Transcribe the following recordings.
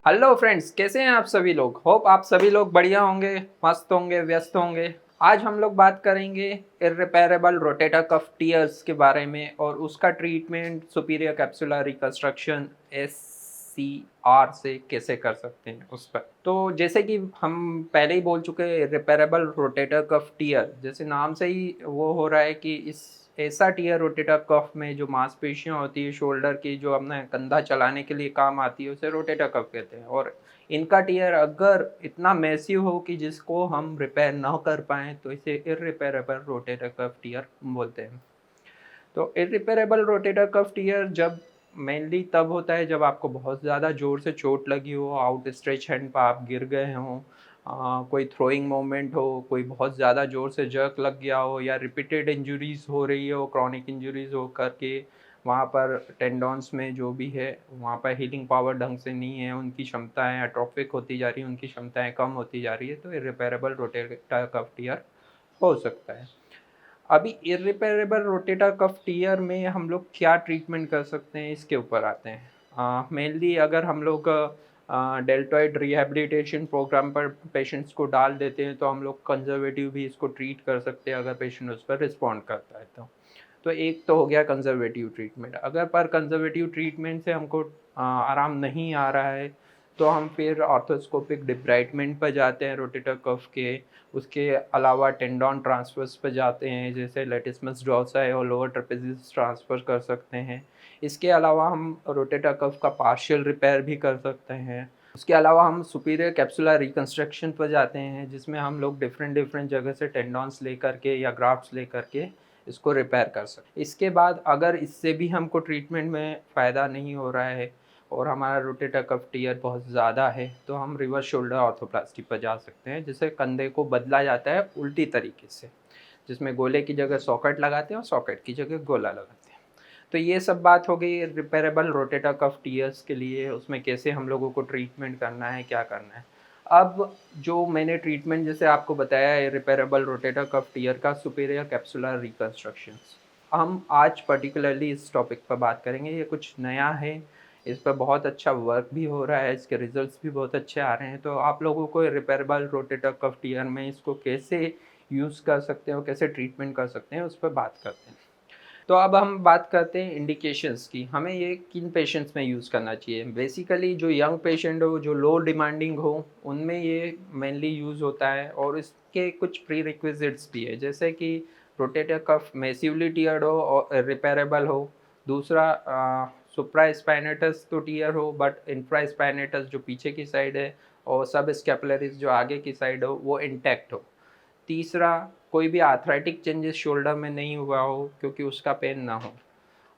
Hello friends, कैसे हैं आप सभी लोग। होप आप सभी लोग बढ़िया होंगे, मस्त होंगे, व्यस्त होंगे। आज हम लोग बात करेंगे इर्रिपेरेबल रोटेटर कफ टीयर्स के बारे में और उसका treatment superior capsular reconstruction SCR से कैसे कर सकते हैं उस पर। तो जैसे कि हम पहले ही बोल चुके हैं, इर्रिपेरेबल रोटेटर कफ टीयर जैसे नाम से ही वो हो रहा है कि इस ऐसा टीयर रोटेटर कफ में जो मांसपेशियां होती है शोल्डर की, जो अपने कंधा चलाने के लिए काम आती है, उसे रोटेटर कफ कहते हैं। और इनका टीयर अगर इतना मैसिव हो कि जिसको हम रिपेयर ना कर पाएँ तो इसे इर्रिपेरेबल रोटेटर कफ टीयर बोलते हैं। तो इर्रिपेरेबल रोटेटर कफ टीयर जब मेनली तब होता है जब आपको बहुत ज़्यादा ज़ोर से चोट लगी हो, आउट स्ट्रेच हैंड पर आप गिर गए हों, कोई थ्रोइंग मोमेंट हो, कोई बहुत ज़्यादा ज़ोर से जर्क लग गया हो, या रिपीटेड इंजरीज हो रही हो, क्रॉनिक इंजरीज हो करके वहाँ पर टेंडॉन्स में जो भी है वहाँ पर हीलिंग पावर ढंग से नहीं है, उनकी क्षमताएं एट्रोफिक होती जा रही हैं, उनकी क्षमताएं कम होती जा रही है, तो इर्रिपेरेबल रोटेटर कफ टीयर हो सकता है। अभी इर्रिपेरेबल रोटेटर कफ टीयर में हम लोग क्या ट्रीटमेंट कर सकते हैं, इसके ऊपर आते हैं। मेनली अगर हम लोग डेल्टॉइड रिहैबिलिटेशन प्रोग्राम पर पेशेंट्स को डाल देते हैं तो हम लोग कंजर्वेटिव भी इसको ट्रीट कर सकते हैं अगर पेशेंट उस पर रिस्पॉन्ड करता है तो एक तो हो गया कंजर्वेटिव ट्रीटमेंट। अगर पर कंजर्वेटिव ट्रीटमेंट से हमको आराम नहीं आ रहा है तो हम फिर ऑर्थोस्कोपिक डिब्राइटमेंट पर जाते हैं रोटेटर कफ के। उसके अलावा टेंडॉन ट्रांसफर्स पर जाते हैं, जैसे लेटिस्मस डॉर्साई और लोअर ट्रेपेजियस ट्रांसफ़र कर सकते हैं। इसके अलावा हम रोटेटर कफ का पार्शियल रिपेयर भी कर सकते हैं। उसके अलावा हम सुपीरियर कैप्सुलर रिकंस्ट्रक्शन पर जाते हैं, जिसमें हम लोग डिफरेंट डिफरेंट जगह से टेंडॉन्स लेकर के या ग्राफ्ट्स लेकर के इसको रिपेयर कर सकते। इसके बाद अगर इससे भी हमको ट्रीटमेंट में फ़ायदा नहीं हो रहा है और हमारा रोटेटर कफ टीयर बहुत ज़्यादा है तो हम रिवर्स शोल्डर ऑर्थोप्लास्टी पर जा सकते हैं, जिससे कंधे को बदला जाता है उल्टी तरीके से, जिसमें गोले की जगह सॉकेट लगाते हैं और सॉकेट की जगह गोला लगाते हैं। तो ये सब बात हो गई रिपेरेबल रोटेटर कफ टीयर्स के लिए, उसमें कैसे हम लोगों को ट्रीटमेंट करना है, क्या करना है। अब जो मैंने ट्रीटमेंट जैसे आपको बताया है रिपेरेबल रोटेटर कफ टीयर का, सुपीरियर कैप्सुलर रिकंस्ट्रक्शन, हम आज पर्टिकुलरली इस टॉपिक पर बात करेंगे। ये कुछ नया है, इस पर बहुत अच्छा वर्क भी हो रहा है, इसके रिजल्ट्स भी बहुत अच्छे आ रहे हैं। तो आप लोगों को रिपेरेबल रोटेटर कफ टीयर में इसको कैसे यूज़ कर सकते हैं और कैसे ट्रीटमेंट कर सकते हैं उस पर बात करते हैं। तो अब हम बात करते हैं इंडिकेशंस की, हमें ये किन पेशेंट्स में यूज़ करना चाहिए। बेसिकली जो यंग पेशेंट हो, जो लो डिमांडिंग हो, उनमें ये मेनली यूज़ होता है और इसके कुछ प्री रिक्विजिट्स भी है, जैसे कि रोटेटर कफ मैसिवली टीयर्ड हो और रिपेरेबल हो। दूसरा सुप्रा स्पाइनेटस तो टीयर हो बट इंफ्रा स्पाइनेटस जो पीछे की साइड है और सब स्कैपुलरिस जो आगे की साइड हो वो इंटैक्ट हो। तीसरा, कोई भी आर्थराइटिक चेंजेस शोल्डर में नहीं हुआ हो क्योंकि उसका पेन ना हो।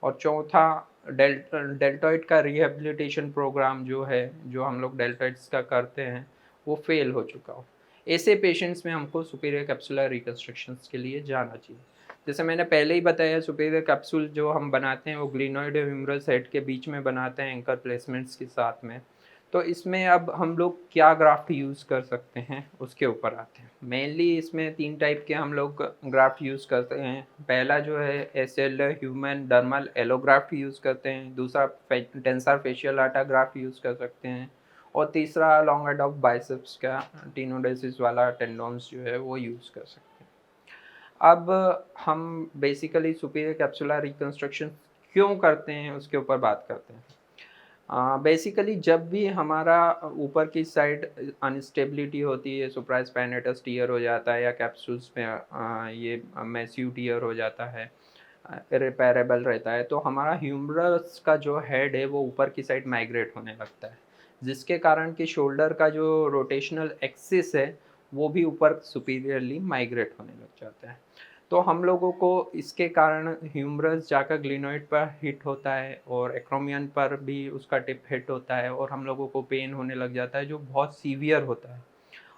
और चौथा, डेल्टॉइड का रिहेबिलिटेशन प्रोग्राम जो है, जो हम लोग डेल्टॉइड्स का करते हैं, वो फेल हो चुका हो। ऐसे पेशेंट्स में हमको सुपीरियर कैप्सुलर रिकंस्ट्रक्शंस के लिए जाना चाहिए। जैसे मैंने पहले ही बताया, सुपीरियर कैप्सूल जो हम बनाते हैं वो ग्लिनोइड और ह्यूमरस हेड के बीच में बनाते हैं एंकर प्लेसमेंट्स के साथ में। तो इसमें अब हम लोग क्या ग्राफ्ट यूज़ कर सकते हैं उसके ऊपर आते हैं। मेनली इसमें 3 टाइप के हम लोग ग्राफ्ट यूज़ करते हैं। पहला जो है SL human dermal allograft use करते हैं। दूसरा tensor fascia lata graft use कर सकते हैं। और तीसरा लॉन्ग हेड ऑफ बाइसेप्स का टिनोडेसिस वाला टेंडोन्स जो है वो यूज़ कर सकते हैं। अब हम बेसिकली सुपीरियर कैप्सुलर रिकंस्ट्रक्शन क्यों करते हैं उसके ऊपर बात करते हैं। बेसिकली जब भी हमारा ऊपर की साइड अनस्टेबिलिटी होती है, सुप्रास्पाइनेटस टीयर हो जाता है या कैप्सूल्स में ये मैसिव टीयर हो जाता है, इरिपेरेबल रहता है, तो हमारा ह्यूमरस का जो हेड है वो ऊपर की साइड माइग्रेट होने लगता है, जिसके कारण कि शोल्डर का जो रोटेशनल एक्सिस है वो भी ऊपर सुपीरियरली माइग्रेट होने लग जाता है। तो हम लोगों को इसके कारण ह्यूमरस जाकर ग्लिनोइड पर हिट होता है और एक्रोमियन पर भी उसका टिप हिट होता है और हम लोगों को पेन होने लग जाता है जो बहुत सीवियर होता है,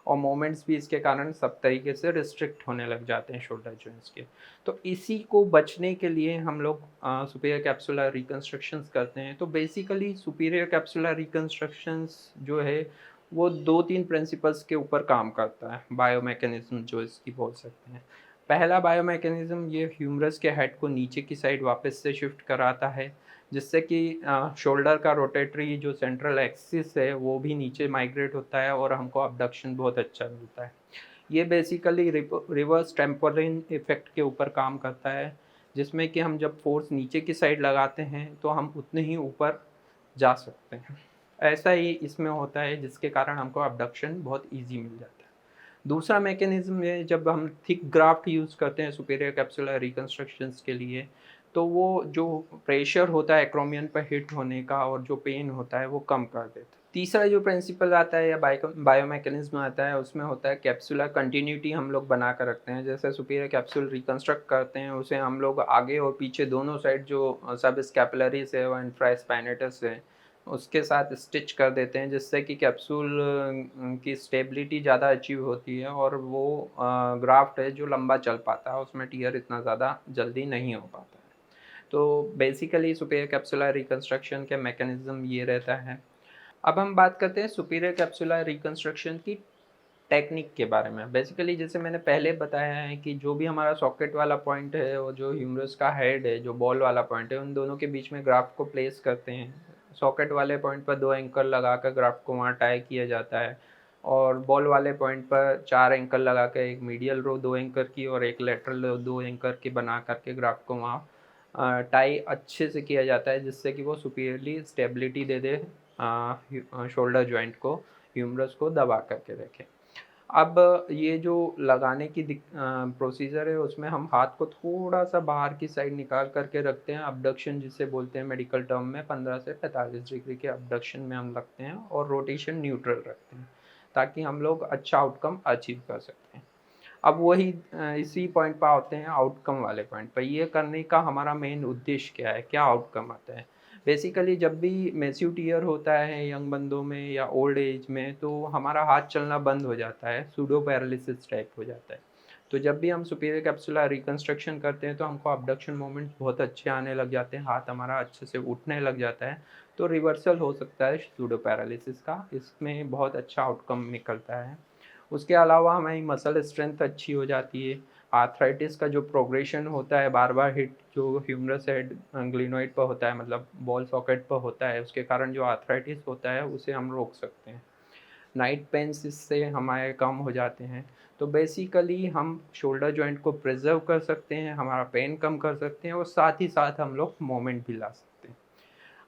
और मोमेंट्स भी इसके कारण सब तरीके से रिस्ट्रिक्ट होने लग जाते हैं शोल्डर जॉइंट्स के। तो इसी को बचने के लिए हम लोग सुपीरियर कैप्सुलर रिकंस्ट्रक्शंस करते हैं। तो बेसिकली सुपीरियर कैप्सुलर रिकंस्ट्रक्शंस जो है वो 2-3 प्रिंसिपल्स के ऊपर काम करता है, बायोमैकेनिज्म जो इसकी बोल सकते हैं। पहला बायोमैकेनिज्म ये ह्यूमरस के हेड को नीचे की साइड वापस से शिफ्ट कराता है, जिससे कि शोल्डर का रोटेटरी जो सेंट्रल एक्सिस है वो भी नीचे माइग्रेट होता है और हमको अबडक्शन बहुत अच्छा मिलता है। ये बेसिकली रिवर्स टेम्पोरिन इफेक्ट के ऊपर काम करता है, जिसमें कि हम जब फोर्स नीचे की साइड लगाते हैं तो हम उतने ही ऊपर जा सकते हैं। ऐसा ही इसमें होता है, जिसके कारण हमको अबडक्शन बहुत ईजी मिल जाता है। दूसरा मैकेनिज्म है, जब हम थिक ग्राफ्ट यूज़ करते हैं सुपीरियर कैप्सुलर रिकंस्ट्रक्शंस के लिए, तो वो जो प्रेशर होता है एक्रोमियन पर हिट होने का और जो पेन होता है वो कम कर देता है। तीसरा जो प्रिंसिपल आता है या बायोमैकेनिज्म आता है, उसमें होता है कैप्सुलर कंटिन्यूटी हम लोग बना कर रखते हैं। जैसे सुपीरियर कैप्सूल रिकंस्ट्रक्ट करते हैं, उसे हम लोग आगे और पीछे दोनों साइड जो सब स्कैपुलरीज है और इंफ्रास्पाइनेटस है उसके साथ स्टिच कर देते हैं, जिससे कि कैप्सूल की स्टेबिलिटी ज़्यादा अचीव होती है और वो ग्राफ्ट है जो लंबा चल पाता है, उसमें टियर इतना ज़्यादा जल्दी नहीं हो पाता है। तो बेसिकली सुपीरियर कैप्सुलर रिकंस्ट्रक्शन के मैकेनिज्म ये रहता है। अब हम बात करते हैं सुपीरियर कैप्सुलर रिकंस्ट्रक्शन की टेक्निक के बारे में। बेसिकली जैसे मैंने पहले बताया है कि जो भी हमारा सॉकेट वाला पॉइंट है और जो ह्यूमरस का हेड है, जो बॉल वाला पॉइंट है, उन दोनों के बीच में ग्राफ्ट को प्लेस करते हैं। सॉकेट वाले पॉइंट पर 2 एंकर लगाकर ग्राफ्ट को वहाँ टाई किया जाता है और बॉल वाले पॉइंट पर 4 एंकर लगाकर एक मीडियल रो 2 एंकर की और एक लेटरल रो 2 एंकर की बना करके ग्राफ्ट को वहाँ टाई अच्छे से किया जाता है, जिससे कि वो सुपीरियरली स्टेबिलिटी दे दे शोल्डर जॉइंट को, ह्यूमरस को दबा करके रखें। अब ये जो लगाने की प्रोसीजर है, उसमें हम हाथ को थोड़ा सा बाहर की साइड निकाल करके रखते हैं। अबडक्शन जिसे बोलते हैं मेडिकल टर्म में, 15 से 45 डिग्री के अबडक्शन में हम रखते हैं और रोटेशन न्यूट्रल रखते हैं, ताकि हम लोग अच्छा आउटकम अचीव कर सकते हैं। अब वही इसी पॉइंट पर आते हैं आउटकम वाले पॉइंट पर। ये करने का हमारा मेन उद्देश्य क्या है, क्या आउटकम आता है। बेसिकली जब भी मैसिव टीयर होता है यंग बंदों में या ओल्ड एज में, तो हमारा हाथ चलना बंद हो जाता है, सूडो पैरालिसिस टाइप हो जाता है। तो जब भी हम सुपीरियर कैप्सुलर रिकंस्ट्रक्शन करते हैं तो हमको अबडक्शन मोमेंट्स बहुत अच्छे आने लग जाते हैं, हाथ हमारा अच्छे से उठने लग जाता है। तो रिवर्सल हो सकता है सूडो पैरालिसिस का, इसमें बहुत अच्छा आउटकम निकलता है। उसके अलावा हमारी मसल स्ट्रेंथ अच्छी हो जाती है। आर्थराइटिस का जो प्रोग्रेशन होता है, बार बार हिट जो ह्यूमरस हेड ग्लिनोइड पर होता है, मतलब बॉल सॉकेट पर होता है, उसके कारण जो आर्थराइटिस होता है उसे हम रोक सकते हैं। नाइट पेन्स इससे हमारे कम हो जाते हैं। तो बेसिकली हम शोल्डर जॉइंट को प्रिजर्व कर सकते हैं, हमारा पेन कम कर सकते हैं और साथ ही साथ हम लोग मोमेंट भी ला सकते हैं।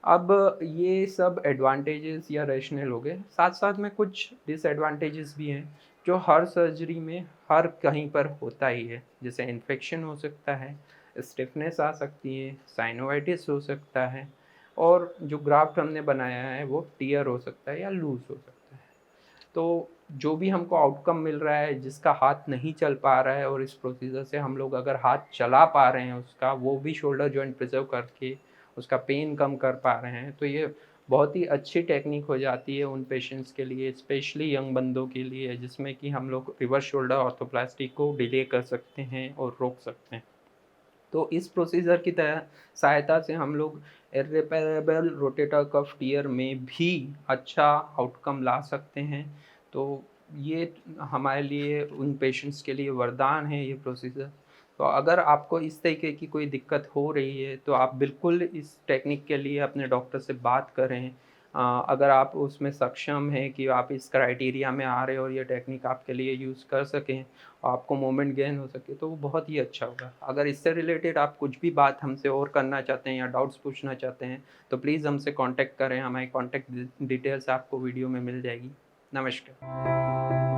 अब ये सब एडवांटेजेस या रैशनल हो गए, साथ साथ में कुछ डिसएडवांटेजेस भी हैं जो हर सर्जरी में हर कहीं पर होता ही है। जैसे इन्फेक्शन हो सकता है, स्टिफनेस आ सकती है, साइनोवाइटिस हो सकता है और जो ग्राफ्ट हमने बनाया है वो टियर हो सकता है या लूज हो सकता है। तो जो भी हमको आउटकम मिल रहा है, जिसका हाथ नहीं चल पा रहा है और इस प्रोसीजर से हम लोग अगर हाथ चला पा रहे हैं उसका, वो भी शोल्डर जॉइंट प्रिजर्व करके उसका पेन कम कर पा रहे हैं, तो ये बहुत ही अच्छी टेक्निक हो जाती है उन पेशेंट्स के लिए, स्पेशली यंग बंदों के लिए, जिसमें कि हम लोग रिवर्स शोल्डर ऑर्थोप्लास्टी को डिले कर सकते हैं और रोक सकते हैं। तो इस प्रोसीजर की तरह सहायता से हम लोग इर्रिपेरेबल रोटेटर कफ टियर में भी अच्छा आउटकम ला सकते हैं। तो ये हमारे लिए, उन पेशेंट्स के लिए वरदान है ये प्रोसीजर। तो अगर आपको इस तरीके की कोई दिक्कत हो रही है तो आप बिल्कुल इस टेक्निक के लिए अपने डॉक्टर से बात करें। अगर आप उसमें सक्षम हैं कि आप इस क्राइटेरिया में आ रहे हो और ये टेक्निक आपके लिए यूज़ कर सकें, आपको मोमेंट गेन हो सके, तो वो बहुत ही अच्छा होगा। अगर इससे रिलेटेड आप कुछ भी बात हमसे और करना चाहते हैं या डाउट्स पूछना चाहते हैं तो प्लीज़ हमसे कांटेक्ट करें। हमारी कांटेक्ट डिटेल्स आपको वीडियो में मिल जाएगी। नमस्कार।